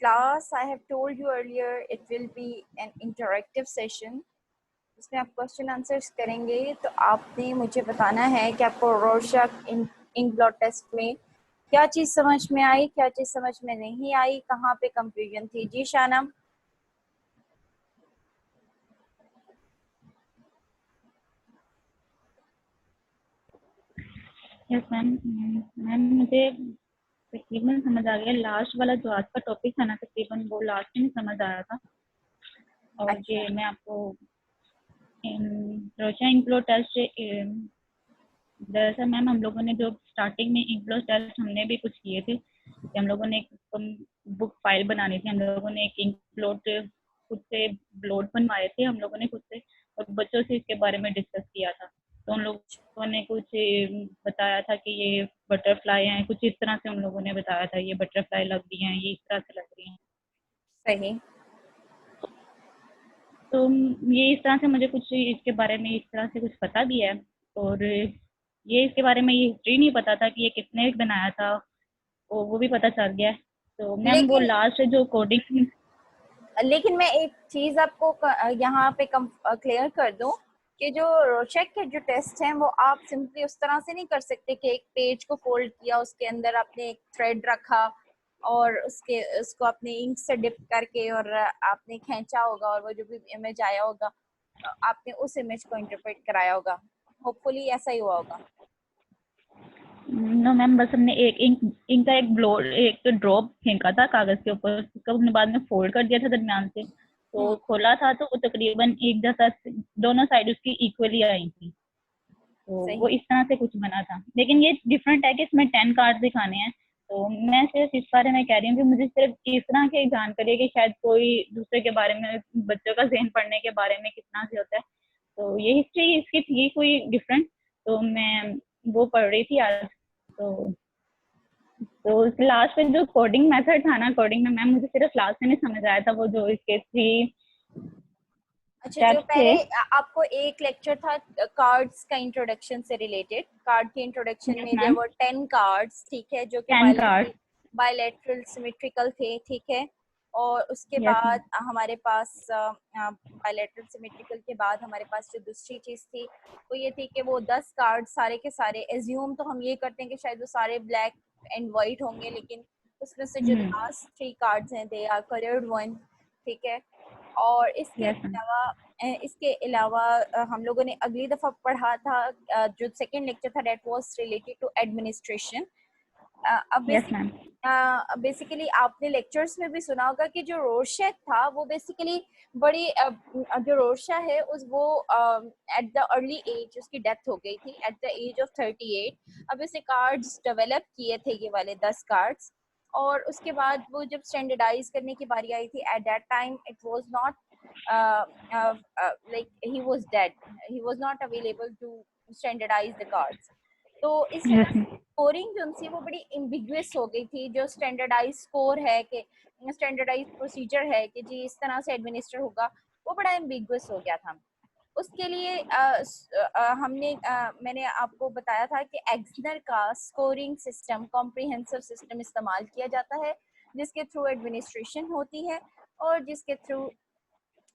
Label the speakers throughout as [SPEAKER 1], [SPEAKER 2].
[SPEAKER 1] class, I have told you earlier, it will be an interactive session. इसमें आप question answers करेंगे, तो आपने मुझे बताना है कि आपको रोर्शक इंक ब्लॉट टेस्ट में क्या चीज़ समझ में आई, क्या चीज़ समझ में नहीं आई, कहाँ पे कंफ्यूजन थी। जी शाना।
[SPEAKER 2] Yes ma'am. मैम मुझे तकरीबन समझ आ गया। लास्ट वाला जो आज का टॉपिक था ना, तकरीबन वो लास्ट में समझ आया था। और
[SPEAKER 1] अच्छा।
[SPEAKER 2] ये मैं आपको रोशा इंक्लो टेस्ट, दरअसल मैम हम लोगों ने जो स्टार्टिंग में इंक्लो टेस्ट हमने भी कुछ किए थे कि हम लोगों ने एक बुक फाइल बनानी थी। हम लोगों ने एक इंक प्लॉट खुद से ब्लॉट बनवाए थे हम लोगों ने खुद से, और बच्चों से इसके बारे में डिस्कस किया था। तो उन लोगों ने कुछ बताया था कि ये बटरफ्लाई हैं, कुछ इस तरह से हम लोगों ने बताया था, ये बटरफ्लाई लग रही हैं, ये इस तरह से लग रही हैं।
[SPEAKER 1] सही।
[SPEAKER 2] तो ये इस तरह से मुझे कुछ इसके बारे में इस तरह से कुछ पता भी है। और ये इसके बारे में ये हिस्ट्री नहीं पता था कि ये किसने बनाया था, वो भी पता चल गया। तो मैम वो लास्ट जो कोडिंग,
[SPEAKER 1] लेकिन मैं एक चीज आपको यहाँ पे क्लियर कर दूं कि जो रोशक के जो टेस्ट हैं वो आप सिंपली उस तरह से नहीं कर सकते कि एक पेज को फोल्ड किया, उसके अंदर आपने एक थ्रेड रखा और उसको आपने इंक से डिप करके और आपने खींचा होगा और वो जो भी इमेज आया होगा आपने उस इमेज को इंटरप्रेट कराया होगा। होपफुली ऐसा ही हुआ होगा।
[SPEAKER 2] नो मैम, बस हमने एक इंक का एक ड्रॉप फेंका था कागज के ऊपर, उसका हमने बाद में फोल्ड कर दिया था दरमियान से। तो खोला था तो वो तकरीबन एक जैसा दोनों साइड उसकी इक्वली आई थी। तो वो इस तरह से कुछ बना था। लेकिन ये डिफरेंट है कि इसमें 10 कार्ड दिखाने हैं। तो मैं सिर्फ इस बारे में कह रही हूँ कि मुझे सिर्फ इस तरह की जानकारी है कि शायद कोई दूसरे के बारे में, बच्चों का ज़हन पढ़ने के बारे में कितना से होता है। तो ये हिस्ट्री इसकी थी कोई डिफरेंट, तो मैं वो पढ़ रही थी आज। तो लास्ट में जो कोडिंग मेथड था ना, कोडिंग में मैम मुझे सिर्फ लास्ट में नहीं समझ आया था, वो जो इसके 3
[SPEAKER 1] अच्छा, जो
[SPEAKER 2] स्टेप्स थे।
[SPEAKER 1] पहले आपको एक लेक्चर था कार्ड्स का इंट्रोडक्शन से रिलेटेड, कार्ड के इंट्रोडक्शन
[SPEAKER 2] यस
[SPEAKER 1] में देयर
[SPEAKER 2] मैम,
[SPEAKER 1] वर 10 कार्ड्स, ठीक है, जो कि
[SPEAKER 2] 10 कार्ड।
[SPEAKER 1] बायलैटरल सिमेट्रिकल थे, ठीक है। और उसके
[SPEAKER 2] यस मैम।
[SPEAKER 1] बाद हमारे पास बायलैटरल सिमेट्रिकल के बाद हमारे पास जो दूसरी चीज थी वो ये थी कि वो 10 कार्ड सारे के सारे, एज्यूम तो हम ये करते हैं कि शायद वो सारे ब्लैक एंड वाइट होंगे, लेकिन उसमें से जो लास्ट 3 कार्ड्स हैं दे आर कलर्ड वन, ठीक है। और
[SPEAKER 2] यस मैम।
[SPEAKER 1] इसके अलावा हम लोगों ने अगली दफ़ा पढ़ा था, जो सेकेंड लेक्चर था that was related to administration. अब
[SPEAKER 2] यस मैम।
[SPEAKER 1] बेसिकली आपने लेक्चर्स में भी सुना होगा कि जो रोर्शक था वो बेसिकली बड़ी जो रोर्शा है उस वो एट द अर्ली एज उसकी डेथ हो गई थी एट द एज ऑफ 38। अब इसने कार्ड्स डेवलप किए थे, ये वाले 10 कार्ड्स, और उसके बाद वो जब स्टैंडर्डाइज करने की बारी आई थी at that time it was not like he was dead, he was not available to standardize the cards। तो इस वजह
[SPEAKER 2] यस
[SPEAKER 1] से
[SPEAKER 2] मैम।
[SPEAKER 1] स्कोरिंग जो उनसी वो बड़ी एम्बिगुअस हो गई थी। जो स्टैंडर्डाइज स्कोर है कि स्टैंडर्डाइज प्रोसीजर है कि जी इस तरह से एडमिनिस्टर होगा, वो बड़ा एम्बिगुअस हो गया था। उसके लिए मैंने आपको बताया था कि एक्सनर का स्कोरिंग सिस्टम, कॉम्प्रिहेंसिव सिस्टम इस्तेमाल किया जाता है जिसके थ्रू एडमिनिस्ट्रेशन होती है और जिसके थ्रू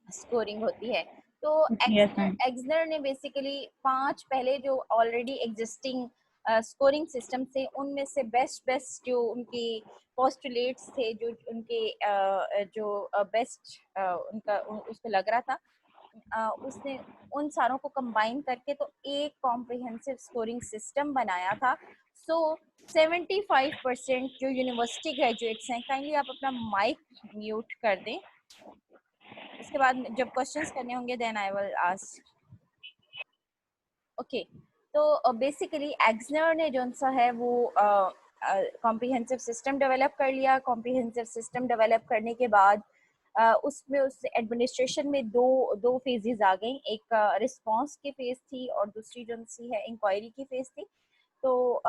[SPEAKER 1] स्कोरिंग होती है। तो
[SPEAKER 2] यस मैम।
[SPEAKER 1] एक्सनर ने बेसिकली 5 पहले जो ऑलरेडी एग्जिस्टिंग स्कोरिंग सिस्टम थे उनमें से बेस्ट जो उनकी पोस्टुलेट्स थे, जो उनके जो बेस्ट उनका उसको लग रहा था, उसने उन सारों को कंबाइन करके तो एक कॉम्प्रिहेंसिव स्कोरिंग सिस्टम बनाया था। सो 75% जो यूनिवर्सिटी ग्रेजुएट्स हैं, काइंडली आप अपना माइक म्यूट कर दें। उसके बाद जब क्वेश्चंस करने होंगे then I will ask. Okay, तो बेसिकली एक्सनर ने जो सा है वो कॉम्प्रिहेंसिव सिस्टम डेवलप कर लिया। कॉम्प्रिहेंसिव सिस्टम डेवलप करने के बाद उसमें उस एडमिनिस्ट्रेशन में दो फेजेस आ गई, एक रिस्पांस की फेज थी और दूसरी जो सी है इंक्वायरी की फेज थी। तो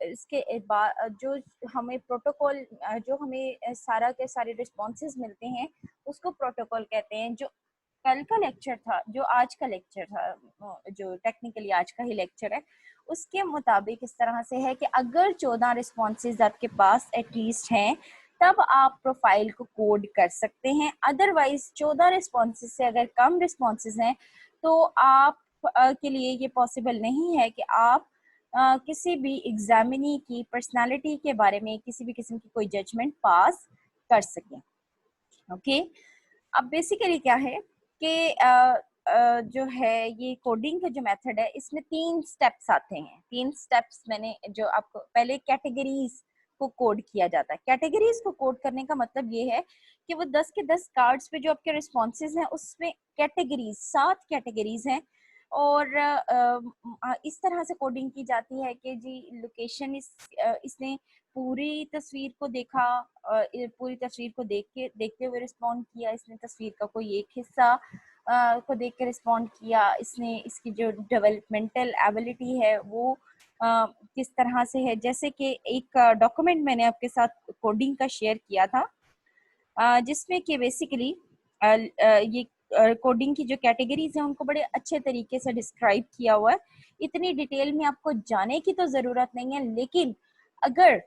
[SPEAKER 1] इसके बाद जो हमें प्रोटोकॉल, जो हमें सारा के सारे रिस्पॉन्सेज मिलते हैं उसको प्रोटोकॉल कहते हैं। जो कल का लेक्चर था, जो आज का लेक्चर था, जो टेक्निकली आज का ही लेक्चर है, उसके मुताबिक इस तरह से है कि अगर 14 रिस्पॉन्सेज आपके पास एटलीस्ट हैं तब आप प्रोफाइल को कोड कर सकते हैं। अदरवाइज 14 रिस्पॉन्सेज से अगर कम रिस्पॉन्सेज हैं तो आप के लिए ये पॉसिबल नहीं है कि आप किसी भी एग्जामिनी की पर्सनालिटी के बारे में किसी भी किस्म की कोई जजमेंट पास कर सकें। ओके, अब बेसिकली क्या है कि जो है ये कोडिंग का जो मेथड है इसमें 3 स्टेप्स आते हैं। 3 स्टेप्स मैंने जो आपको पहले कैटेगरीज को कोड किया जाता है। कैटेगरीज को कोड करने का मतलब ये है कि वो 10 के 10 कार्ड्स पे जो आपके रिस्पॉन्सेज हैं उसमें कैटेगरीज 7 कैटेगरीज हैं और इस तरह से कोडिंग की जाती है कि जी लोकेशन इसने पूरी तस्वीर को देखा, पूरी तस्वीर को देखते हुए रिस्पॉन्ड किया, इसने तस्वीर का कोई एक हिस्सा को देख के रिस्पॉन्ड किया, इसने इसकी जो डेवलपमेंटल एबिलिटी है वो किस तरह से है। जैसे कि एक डॉक्यूमेंट मैंने आपके साथ कोडिंग का शेयर किया था जिसमें कि बेसिकली ये कोडिंग की जो कैटेगरीज हैं उनको बड़े अच्छे तरीके से डिस्क्राइब किया हुआ है। इतनी डिटेल में आपको जाने की तो ज़रूरत नहीं है, लेकिन अगर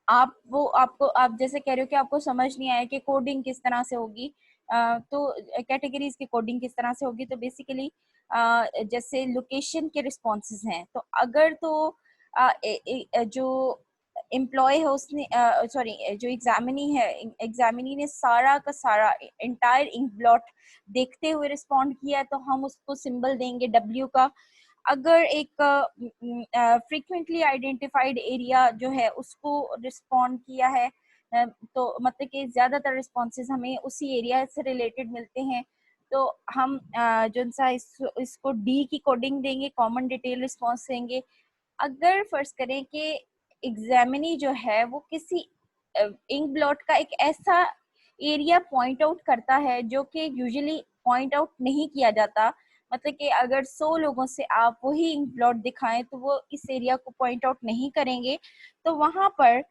[SPEAKER 1] आप जैसे कह रहे हो कि आपको समझ नहीं आया कि कोडिंग किस तरह से होगी, तो कैटेगरीज की कोडिंग किस तरह से होगी, तो बेसिकली जैसे लोकेशन के रिस्पॉन्सेज हैं तो अगर तो जो एम्प्लॉय है उसने सॉरी जो एग्जामिनी ने सारा का सारा इंटायर इंक ब्लॉट देखते हुए रिस्पॉन्ड किया तो हम उसको सिंबल देंगे W का। अगर एक फ्रीक्वेंटली आइडेंटिफाइड एरिया जो है उसको रिस्पॉन्ड किया है तो मतलब कि ज़्यादातर रिस्पॉन्सेज हमें उसी एरिया से रिलेटेड मिलते हैं तो हम जो सा इसको D की कोडिंग देंगे, कॉमन डिटेल रिस्पॉन्स देंगे। अगर फर्ज करें कि एग्जामिनी जो है वो किसी इंक ब्लॉट का एक ऐसा एरिया पॉइंट आउट करता है जो कि यूजुअली पॉइंट आउट नहीं किया जाता, मतलब कि अगर 100 लोगों से आप वही इंक ब्लॉट दिखाएं तो वो इस एरिया को पॉइंट आउट नहीं करेंगे, तो वहां पर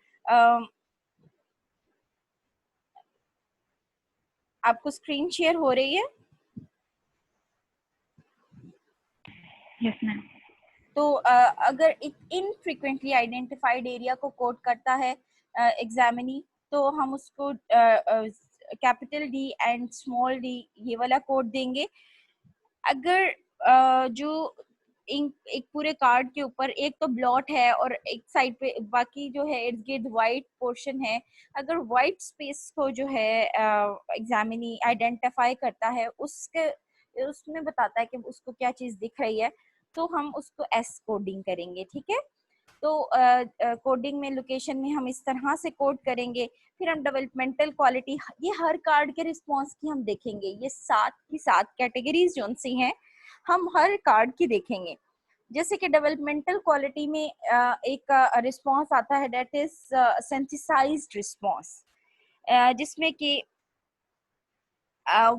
[SPEAKER 1] आपको स्क्रीन शेयर हो रही है?
[SPEAKER 2] Yes ma'am.
[SPEAKER 1] तो अगर एक इनफ्रीक्वेंटली आइडेंटिफाइड एरिया को कोड करता है एग्जामिनी तो हम उसको capital D and small d ये वाला कोड देंगे। अगर जो एक पूरे कार्ड के ऊपर एक तो ब्लॉट है और एक साइड पे बाकी जो है इर्द गिर्द वाइट पोर्शन है, अगर वाइट स्पेस को जो है एग्जामिनी आइडेंटिफाई करता है उसके उसमें बताता है कि उसको क्या चीज दिख रही है, तो हम उसको एस कोडिंग करेंगे। ठीक है, तो कोडिंग में लोकेशन में हम इस तरह से कोड करेंगे। फिर हम डेवलपमेंटल क्वालिटी, ये हर कार्ड के रिस्पॉन्स की हम देखेंगे। ये 7 की 7 कैटेगरीज जो सी हैं हम हर कार्ड की देखेंगे। जैसे कि डेवलपमेंटल क्वालिटी में एक रिस्पॉन्स आता है दैट इज सिंथेसाइज्ड रिस्पॉन्स, जिसमें कि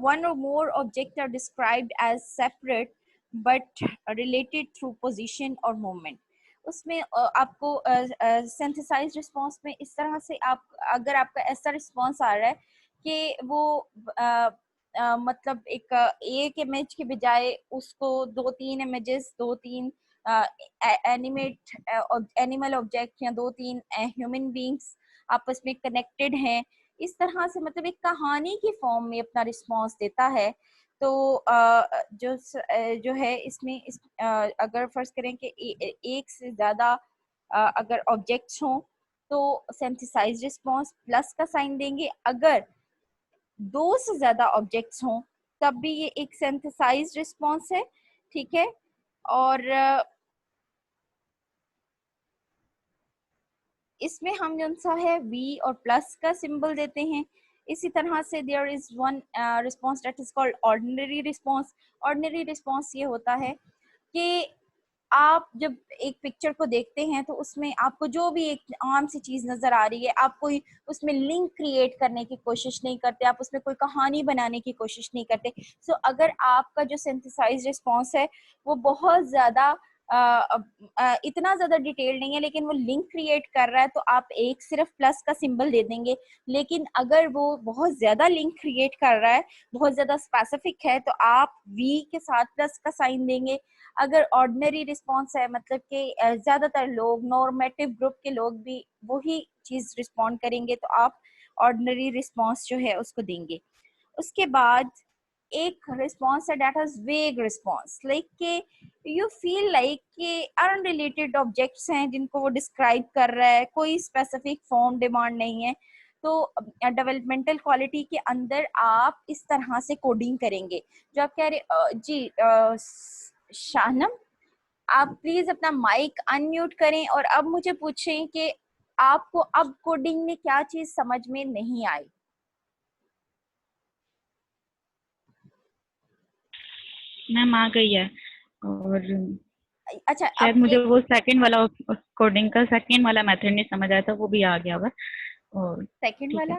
[SPEAKER 1] one or more objects are described as separate but related through position or movement। उसमें आपको सिंथेसाइज्ड रिस्पॉन्स में इस तरह से आप अगर आपका ऐसा रिस्पॉन्स आ रहा है कि वो मतलब एक इमेज के बजाय उसको 2-3 इमेजेस, 2-3 एनिमल ऑब्जेक्ट या 2-3 ह्यूमन बींग्स आपस में कनेक्टेड हैं, इस तरह से मतलब एक कहानी की फॉर्म में अपना रिस्पॉन्स देता है। तो जो है इसमें अगर फर्ज करें कि एक से ज़्यादा अगर ऑब्जेक्ट्स हों तो सिंथेसाइज्ड रिस्पॉन्स प्लस का साइन देंगे। अगर 2 से ज़्यादा ऑब्जेक्ट्स हों तब भी ये एक सिंथेसाइज्ड रिस्पॉन्स है। ठीक है, और इसमें हम जो सा है V और प्लस का सिंबल देते हैं। इसी तरह से there is one response that is called ordinary response. Ordinary response ये होता है कि आप जब एक पिक्चर को देखते हैं तो उसमें आपको जो भी एक आम सी चीज नजर आ रही है, आप कोई उसमें लिंक क्रिएट करने की कोशिश नहीं करते, आप उसमें कोई कहानी बनाने की कोशिश नहीं करते। सो अगर आपका जो सिंथेसाइज्ड रिस्पॉन्स है वो बहुत ज्यादा इतना ज्यादा डिटेल नहीं है, लेकिन वो लिंक क्रिएट कर रहा है तो आप एक सिर्फ प्लस का सिंबल दे देंगे। लेकिन अगर वो बहुत ज्यादा लिंक क्रिएट कर रहा है, बहुत ज्यादा स्पेसिफिक है, तो आप वी के साथ प्लस का साइन देंगे। अगर ऑर्डिनरी रिस्पॉन्स है, मतलब कि ज्यादातर लोग, नॉर्मेटिव ग्रुप के लोग भी वही चीज रिस्पॉन्ड करेंगे, तो आप ऑर्डिनरी रिस्पॉन्स जो है उसको देंगे। उसके बाद एक रिस्पॉन्स है दैट इज वेग रिस्पॉन्स, लाइक के यू फील लाइक कि अनरिलेटेड ऑब्जेक्ट्स हैं जिनको वो डिस्क्राइब कर रहा है, कोई स्पेसिफिक फॉर्म डिमांड नहीं है। तो डेवलपमेंटल क्वालिटी के अंदर आप इस तरह से कोडिंग करेंगे जो आप कह रहे। जी शाहनम, आप प्लीज अपना माइक अनम्यूट करें और अब मुझे पूछें कि आपको अब कोडिंग में क्या चीज समझ में नहीं आई।
[SPEAKER 2] मैम आ गई है, और
[SPEAKER 1] अच्छा,
[SPEAKER 2] शायद
[SPEAKER 1] अब
[SPEAKER 2] मुझे
[SPEAKER 1] एक
[SPEAKER 2] वो सेकंड वाला कोडिंग का सेकंड वाला मेथड नहीं समझ आया था, वो भी आ गया होगा। और
[SPEAKER 1] सेकंड
[SPEAKER 2] ठीक है,
[SPEAKER 1] वाला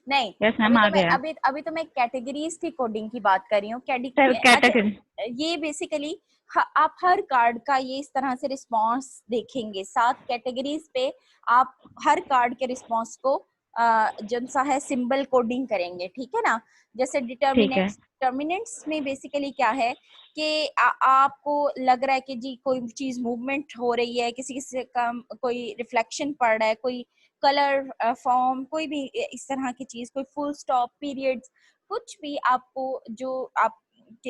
[SPEAKER 1] नहीं,
[SPEAKER 2] यस
[SPEAKER 1] अभी
[SPEAKER 2] मैम आ
[SPEAKER 1] तो मैं
[SPEAKER 2] गया।
[SPEAKER 1] अभी तो मैं कैटेगरीज की कोडिंग की बात कर रही हूँ। अच्छा,
[SPEAKER 2] कैटेगरी।
[SPEAKER 1] ये बेसिकली आप हर कार्ड का ये इस तरह से रिस्पांस देखेंगे, 7 कैटेगरीज पे आप हर कार्ड के रिस्पांस को जन सा है सिंबल कोडिंग करेंगे, ठीक है ना। जैसे
[SPEAKER 2] ठीक है।
[SPEAKER 1] डिटर्मिनेंट्स में बेसिकली क्या है कि आपको लग रहा है कि जी कोई चीज मूवमेंट हो रही है, किसी किसी का कोई रिफ्लेक्शन पड़ रहा है, कोई कलर फॉर्म, कोई भी इस तरह की चीज, कोई फुल स्टॉप पीरियड्स, कुछ भी आपको जो आप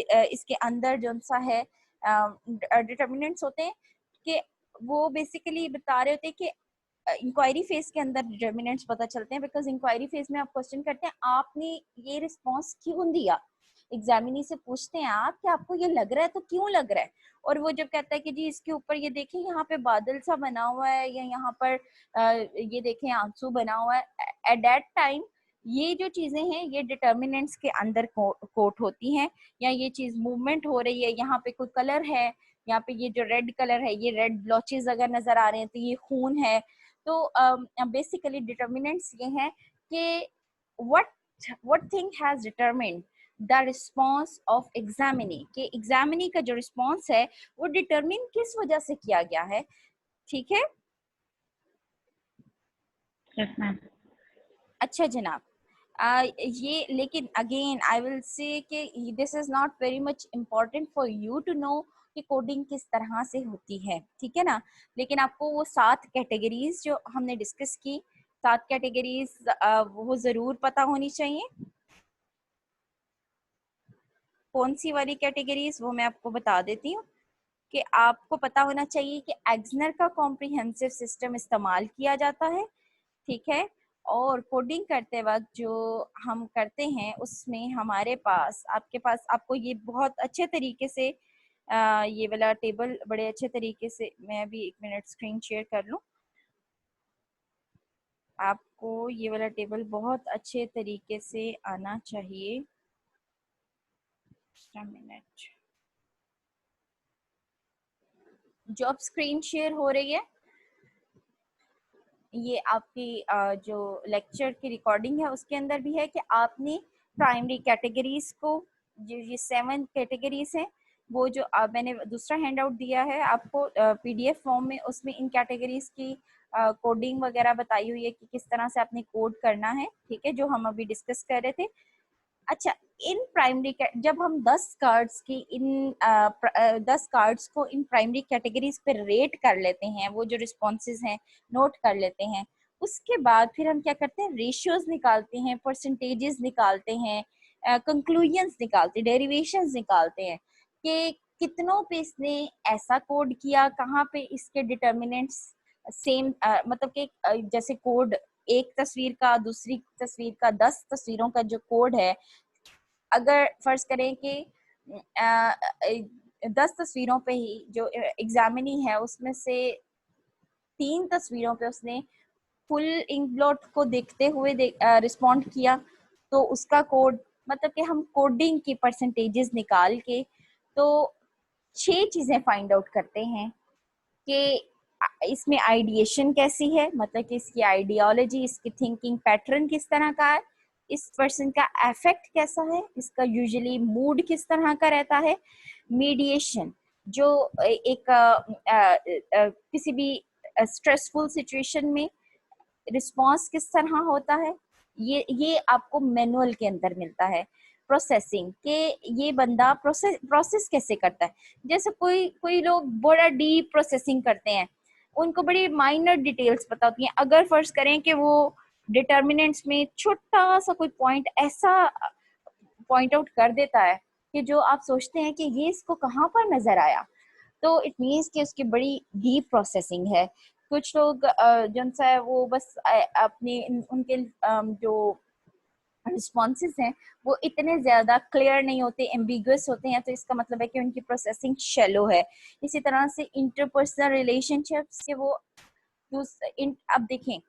[SPEAKER 1] इसके अंदर जो सा है डिटर्मिनेंट्स होते हैं कि वो बेसिकली बता रहे होते हैं कि इंक्वायरी फेज के अंदर डिटर्मिनेंट्स पता चलते हैं, बिकॉज इंक्वायरी फेज में आप क्वेश्चन करते हैं आपने ये रिस्पॉन्स क्यों दिया, एग्जामिनी से पूछते हैं आप कि आपको ये लग रहा है तो क्यों लग रहा है। और वो जब कहता है कि जी इसके ऊपर ये देखें यहाँ पे बादल सा बना हुआ है, या यहाँ पर ये देखें आंसू बना हुआ है, एट दैट टाइम ये जो चीजें हैं ये डिटर्मिनेंट्स के अंदर कोट होती हैं। या ये चीज मूवमेंट हो रही है, यहाँ पे कोई कलर है, यहाँ पे ये जो रेड कलर है, ये रेड ब्लॉचेस अगर नजर आ रहे हैं तो ये खून है। तो बेसिकली डिटर्मिनेंट्स ये हैं कि what what thing has determined the response of examinee, कि examinee का जो response है वो determine किस वजह से किया गया है, ठीक है।
[SPEAKER 2] Yes ma'am.
[SPEAKER 1] अच्छा जनाब, ये लेकिन अगेन आई विल से कि this is not very much important for you to know कि कोडिंग किस तरह से होती है, ठीक है ना। लेकिन आपको वो 7 कैटेगरीज जो हमने डिस्कस की, 7 कैटेगरीज वो जरूर पता होनी चाहिए। कौन सी वाली कैटेगरीज, वो मैं आपको बता देती हूँ कि आपको पता होना चाहिए कि एग्जनर का कॉम्प्रिहेंसिव सिस्टम इस्तेमाल किया जाता है, ठीक है। और कोडिंग करते वक्त जो हम करते हैं उसमें हमारे पास, आपके पास, आपको ये बहुत अच्छे तरीके से ये वाला टेबल बड़े अच्छे तरीके से, मैं अभी 1 मिनट स्क्रीन शेयर कर लूँ, आपको ये वाला टेबल बहुत अच्छे तरीके से आना चाहिए। मिनट, जो अब स्क्रीन शेयर हो रही है ये आपकी जो लेक्चर की रिकॉर्डिंग है उसके अंदर भी है कि आपने प्राइमरी कैटेगरीज को, जो ये 7 कैटेगरीज हैं, वो जो मैंने दूसरा हैंड आउट दिया है आपको पीडीएफ फॉर्म में, उसमें इन कैटेगरीज की कोडिंग वगैरह बताई हुई है कि किस तरह से आपने कोड करना है, ठीक है, जो हम अभी डिस्कस कर रहे थे। अच्छा, इन प्राइमरी, जब हम 10 कार्ड्स की इन 10 कार्ड्स को इन प्राइमरी कैटेगरीज पे रेट कर लेते हैं, वो जो रिस्पॉन्सेज हैं नोट कर लेते हैं, उसके बाद फिर हम क्या करते हैं, रेशियोज निकालते हैं, परसेंटेजेस निकालते हैं, कंक्लूजन्स निकालते हैं, डेरिवेशंस निकालते हैं कि कितनों पे इसने ऐसा कोड किया, कहाँ पे इसके डिटर्मिनेंट्स सेम, मतलब कि जैसे कोड एक तस्वीर का दूसरी तस्वीर का 10 तस्वीरों का जो कोड है, अगर फर्ज करें कि 10 तस्वीरों पे ही जो एग्जामिनी है उसमें से 3 तस्वीरों पे उसने फुल इंक ब्लॉट को देखते हुए रिस्पॉन्ड किया, तो उसका कोड, मतलब कि हम कोडिंग की परसेंटेजेस निकाल के तो 6 चीजें फाइंड आउट करते हैं कि इसमें आइडिएशन कैसी है, मतलब कि इसकी आइडियोलॉजी, इसकी थिंकिंग पैटर्न किस तरह का है, इस पर्सन का अफेक्ट कैसा है, इसका यूजुअली मूड किस तरह का रहता है, मीडिएशन, जो एक किसी भी स्ट्रेसफुल सिचुएशन में रिस्पॉन्स किस तरह होता है, ये आपको मैनुअल के अंदर मिलता है। प्रोसेसिंग के ये बंदा प्रोसेस कैसे करता है, जैसे कोई कोई लोग बड़ा डीप प्रोसेसिंग करते हैं, उनको बड़ी माइनर डिटेल्स पता होती हैं। अगर फर्ज करें कि वो डिटर्मिनेंट्स में छोटा सा कोई पॉइंट ऐसा पॉइंट आउट कर देता है कि जो आप सोचते हैं कि ये इसको कहाँ पर नजर आया, तो इट मीन्स कि उसकी बड़ी डीप प्रोसेसिंग है। कुछ लोग जो सा है वो बस अपने उनके जो रिस्पॉन्सेज हैं वो इतने ज्यादा क्लियर नहीं होते, एम्बिगुअस होते हैं, तो इसका मतलब है कि उनकी प्रोसेसिंग शैलो है। इसी तरह से इंटरपर्सनल रिलेशनशिप्स के वो अब देखें,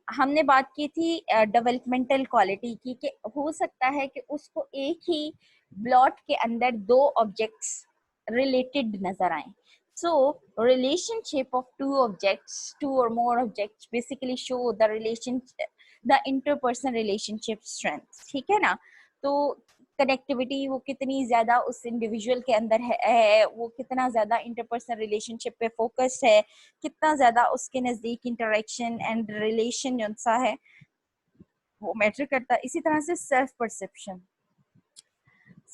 [SPEAKER 1] हमने बात की थी डेवलपमेंटल क्वालिटी की, कि हो सकता है कि उसको एक ही ब्लॉट के अंदर दो ऑब्जेक्ट्स रिलेटेड नजर आए। So relationship of two objects, two और more objects basically show the relation, the interpersonal relationship strength, ठीक है ना। तो कनेक्टिविटी वो कितनी ज्यादा उस इंडिविजुअल के अंदर है, वो कितना ज्यादा इंटरपर्सनल रिलेशनशिप पे फोकस्ड है, कितना ज्यादा उसके नजदीक इंटरेक्शन एंड रिलेशन जो सा है वो मैटर करता है। इसी तरह से सेल्फ परसेप्शन,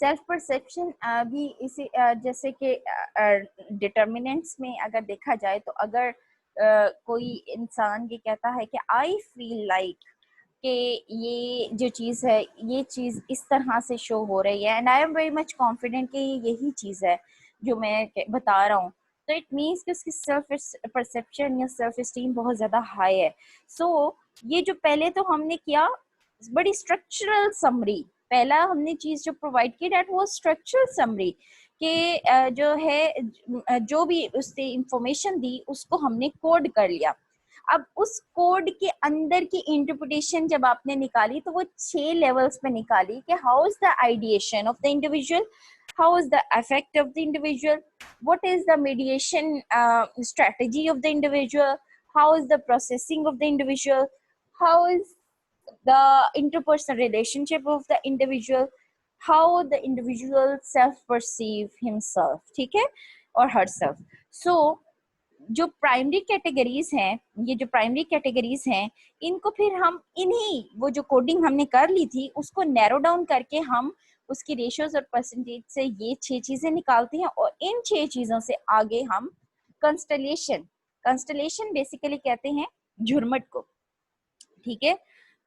[SPEAKER 1] सेल्फ परसेप्शन भी इसी जैसे कि डिटर्मिनेंट्स में अगर देखा जाए, तो अगर कोई इंसान ये कहता है कि आई फील लाइक कि ये जो चीज़ है ये चीज़ इस तरह से शो हो रही है and I am very much confident कि यही चीज़ है जो मैं बता रहा हूँ, तो इट मीन्स कि उसकी सेल्फ परसेप्शन या सेल्फ एस्टीम बहुत ज़्यादा हाई है। सो ये जो पहले तो हमने किया बड़ी स्ट्रक्चरल समरी, पहला हमने चीज जो प्रोवाइड की दैट वो स्ट्रक्चरल समरी के जो है जो भी उससे इंफॉर्मेशन दी उसको हमने कोड कर लिया। अब उस कोड के अंदर की इंटरप्रिटेशन जब आपने निकाली तो वो 6 लेवल्स पे निकाली कि how is the ideation of the individual, how is the effect of the individual, what is the mediation strategy of the individual, how is the processing of the individual, how is the interpersonal relationship of the individual, how the individual self perceive himself, ठीक है, और herself। so जो primary categories हैं, ये जो primary categories हैं इनको फिर हम इन्हीं वो जो कोडिंग हमने कर ली थी उसको नैरो डाउन करके हम उसकी रेशियोज और परसेंटेज से ये 6 चीजें निकालते हैं, और इन 6 चीजों से आगे हम कंस्टलेशन, कंस्टलेशन बेसिकली कहते हैं झुरमट को, ठीक है।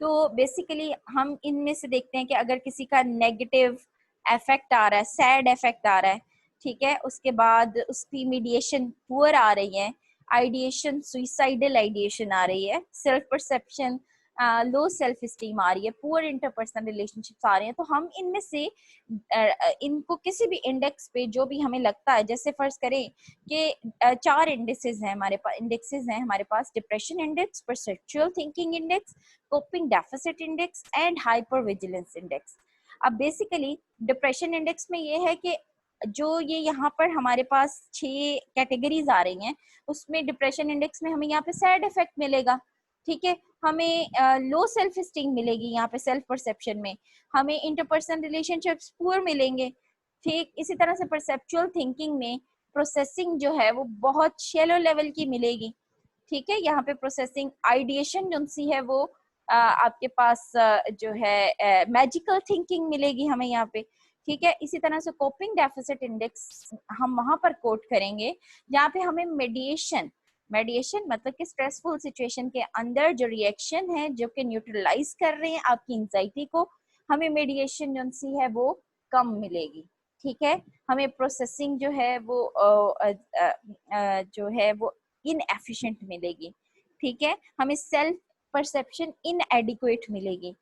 [SPEAKER 1] तो बेसिकली हम इनमें से देखते हैं कि अगर किसी का नेगेटिव इफेक्ट आ रहा है, सैड इफेक्ट आ रहा है, ठीक है, उसके बाद उसकी मीडिएशन पुअर आ रही है, आइडिएशन सुइसाइडल आइडिएशन आ रही है, self perception low self esteem आ रही है, पुअर इंटरपर्सनल रिलेशनशिप्स आ रहे हैं, तो हम इनमें से इनको किसी भी इंडेक्स पे जो भी हमें लगता है, जैसे फर्ज करें कि 4 इंडेक्सेस हैं हमारे पास depression index, perceptual thinking index, coping deficit index and hypervigilance index. अब बेसिकली डिप्रेशन इंडेक्स में ये है कि जो ये यहाँ पर हमारे पास 6 कैटेगरीज आ रही हैं उसमें डिप्रेशन इंडेक्स में हमें यहाँ पे सैड इफेक्ट मिलेगा, ठीक है, हमें लो सेल्फ स्टीम मिलेगी, यहाँ पे सेल्फ परसेप्शन में हमें इंटरपर्सनल रिलेशनशिप्स पुअर मिलेंगे, ठीक। इसी तरह से परसेप्चुअल थिंकिंग में प्रोसेसिंग जो है वो बहुत शेलो लेवल की मिलेगी, ठीक है, यहाँ पे प्रोसेसिंग आइडिएशन जो सी है वो आपके पास जो है मैजिकल थिंकिंग मिलेगी हमें यहाँ पे, ठीक है। इसी तरह से कोपिंग डेफिसिट इंडेक्स हम वहां पर कोट करेंगे जहाँ पे हमें मेडिएशन, मेडिएशन मतलब कि स्ट्रेसफुल सिचुएशन के अंदर जो रिएक्शन है जो कि न्यूट्रलाइज कर रहे हैं आपकी एंजाइटी को, हमें मेडिएशन जो सी है वो कम मिलेगी, ठीक है। हमें प्रोसेसिंग जो है वो जो है वो इनएफिशिएंट मिलेगी, ठीक है, हमें सेल्फ परसेप्शन इनएडिक्वेट मिलेगी।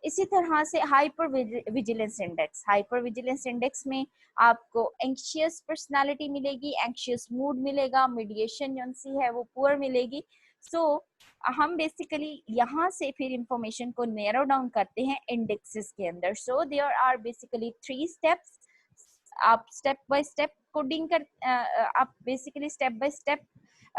[SPEAKER 1] इसी तरह से hyper vigilance index, hyper vigilance index में आपको एंक्शियस पर्सनालिटी मिलेगी, एंक्शियस मूड मिलेगा, मीडिएशन जो सी है वो पुअर मिलेगी। सो हम बेसिकली यहाँ से फिर इंफॉर्मेशन को नैरो डाउन करते हैं इंडेक्सेस के अंदर। So there are basically 3 steps, आप स्टेप बाय स्टेप कोडिंग कर आप basically step by step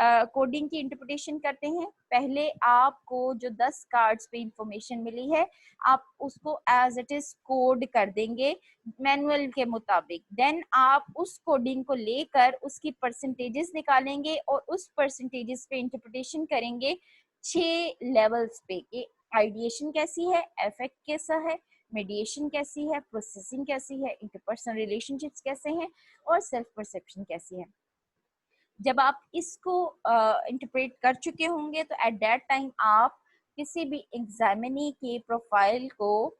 [SPEAKER 1] coding की इंटरप्रिटेशन करते हैं। पहले आपको जो 10 कार्ड्स पे इंफॉर्मेशन मिली है आप उसको एज इट इज कोड कर देंगे मैनुअल के मुताबिक। देन आप उस कोडिंग को लेकर उसकी परसेंटेजेस निकालेंगे और उस परसेंटेजेस पे इंटरप्रिटेशन करेंगे 6 लेवल्स पे कि आइडिएशन कैसी है, अफेक्ट कैसा है, मेडिएशन कैसी है, प्रोसेसिंग कैसी है, इंटरपर्सनल रिलेशनशिप्स कैसे हैं और सेल्फ परसेप्शन कैसी है। जब आप इसको इंटरप्रेट कर चुके होंगे तो एट दैट टाइम आप किसी भी एग्जामिनी के प्रोफाइल को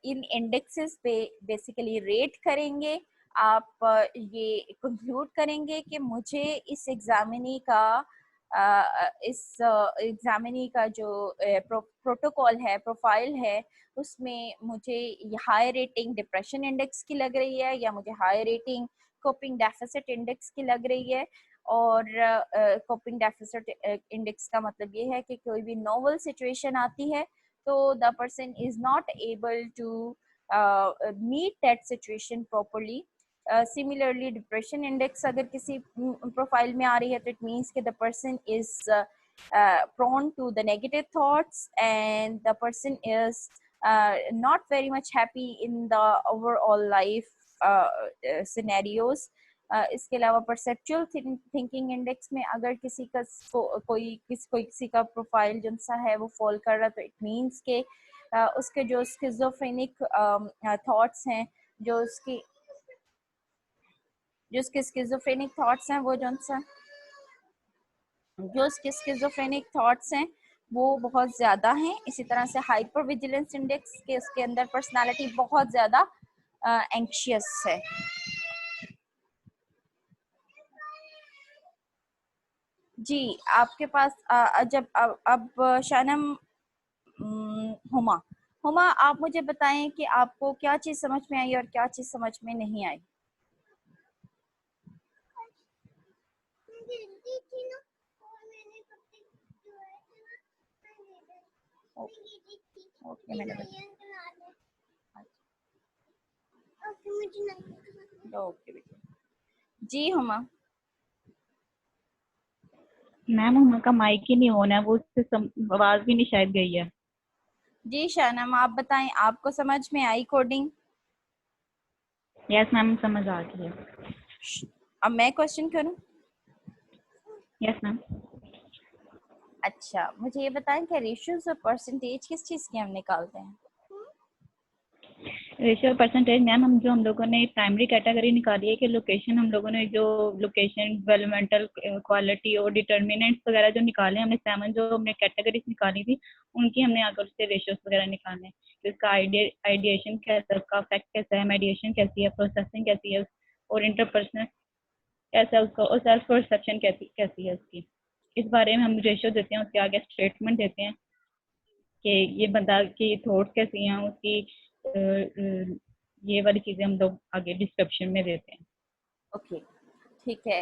[SPEAKER 1] इन इंडेक्सेस पे बेसिकली रेट करेंगे। आप ये कंक्लूड करेंगे कि मुझे इस एग्जामिनी का जो प्रोटोकॉल है, प्रोफाइल है, उसमें मुझे हाई रेटिंग डिप्रेशन इंडेक्स की लग रही है या मुझे high rating coping deficit index की लग रही है। और कोपिंग डेफिसिट इंडेक्स का मतलब ये है कि कोई भी नोवल सिचुएशन आती है तो the person is not able to meet that situation properly. Similarly depression index अगर किसी प्रोफाइल में आ रही है तो इट मीन्स कि the person is prone to the negative thoughts and the person is not very much happy in the overall life scenarios. इसके अलावा परसेप्चुअल थिंकिंग इंडेक्स में अगर किसी का किसी का प्रोफाइल जो सा है वो फॉल कर रहा है तो इट मीन्स के उसके जो स्किज़ोफ्रेनिक थॉट्स हैं, जो उसके स्किज़ोफ्रेनिक थॉट्स हैं वो बहुत ज़्यादा हैं। इसी तरह से हाइपर विजिलेंस इंडेक्स के उसके अंदर पर्सनालिटी बहुत ज़्यादा एंक्शियस है। जी आपके पास जब अब शानम हुमा आप मुझे बताएं कि आपको क्या चीज़ समझ में आई और क्या चीज़ समझ में नहीं आई। ओके मैंने ओके बेटा। जी हुमा।
[SPEAKER 2] मैम उनका माइक ही नहीं ऑन है, वो उससे आवाज भी नहीं शायद गई है।
[SPEAKER 1] जी शानम आप बताएं आपको समझ में आई कोडिंग?
[SPEAKER 2] यस मैम समझ आ गई है।
[SPEAKER 1] अब मैं क्वेश्चन करूं?
[SPEAKER 2] Yes ma'am.
[SPEAKER 1] अच्छा मुझे ये बताएं कि रेशियोज और परसेंटेज किस चीज़ के हम निकालते हैं?
[SPEAKER 2] रेशियो परसेंटेज मैम हम लोगों ने प्राइमरी कैटेगरी निकाली है कि लोकेशन, हम लोगों ने जो लोकेशन, डेवलपमेंटल क्वालिटी और डिटर्मिनेंट्स वगैरह जो निकाले, हमने 7 जो हमने कैटेगरीज निकाली थी उनकी हमने आकर उससे रेशियोज वगैरह निकाले कि उसका आइडिएशन कैसा है, उसका अफेक्ट कैसा है, मेडिएशन कैसी है, प्रोसेसिंग कैसी है और इंटरपर्सनल कैसा है उसका, और सेल्फ परसेप्शन कैसी है उसकी। इस बारे में हम रेशियो देते हैं, उसके आगे स्टेटमेंट देते हैं कि ये बंदा की थॉट्स कैसी हैं, उसकी ये वाली चीजें हम लोग आगे डिस्क्रिप्शन में देते हैं।
[SPEAKER 1] ओके ठीक है।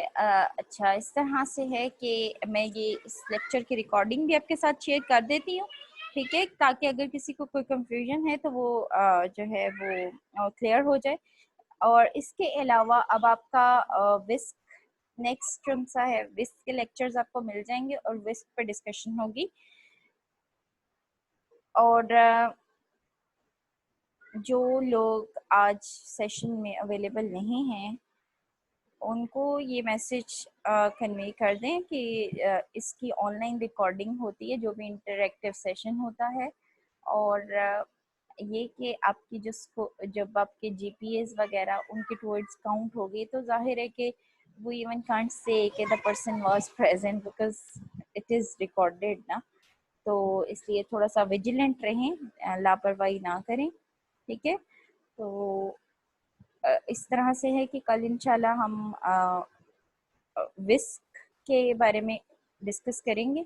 [SPEAKER 1] अच्छा इस तरह से है कि मैं ये इस लेक्चर की रिकॉर्डिंग भी आपके साथ शेयर कर देती हूँ, ठीक है, ताकि अगर किसी को कोई कंफ्यूजन है तो वो जो है वो क्लियर हो जाए। और इसके अलावा अब आपका विस्क नेक्स्ट कौन सा है, विस्क के लेक्चर्स आपको मिल जाएंगे और विस्क पे डिस्कशन होगी। और जो लोग आज सेशन में अवेलेबल नहीं हैं उनको ये मैसेज कन्वे कर दें कि इसकी ऑनलाइन रिकॉर्डिंग होती है जो भी इंटरेक्टिव सेशन होता है। और ये कि आपकी जब आपके जीपीएस वगैरह उनके टुवर्ड्स काउंट होगी तो जाहिर है कि वो इवन कांट से कि the person was present because it is recorded ना। तो इसलिए थोड़ा सा विजिलेंट रहें, लापरवाही ना करें, ठीक है। तो इस तरह से है कि कल इंशाल्लाह हम विस्क के बारे में डिस्कस करेंगे।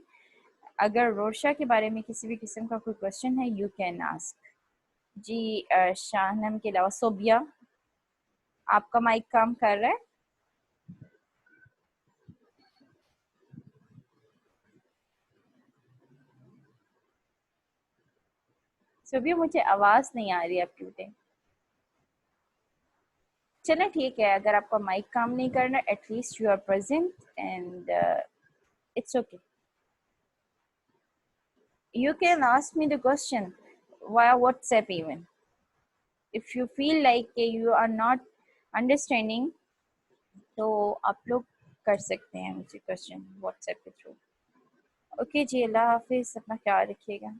[SPEAKER 1] अगर रोशा के बारे में किसी भी किस्म का कोई क्वेश्चन है यू कैन आस्क। जी शाहनम के अलावा सोबिया आपका माइक काम कर रहा है? सोबिया मुझे आवाज नहीं आ रही आपकी बेटे। चलें ठीक है, अगर आपका माइक काम नहीं करना at least you are present and It's okay. You can ask me the question via WhatsApp even. If you feel like you are not understanding, तो आप लोग कर सकते हैं मुझे क्वेश्चन व्हाट्सएप के थ्रू। ओके जी, अल्लाह हाफिज़, अपना ख्याल रखिएगा।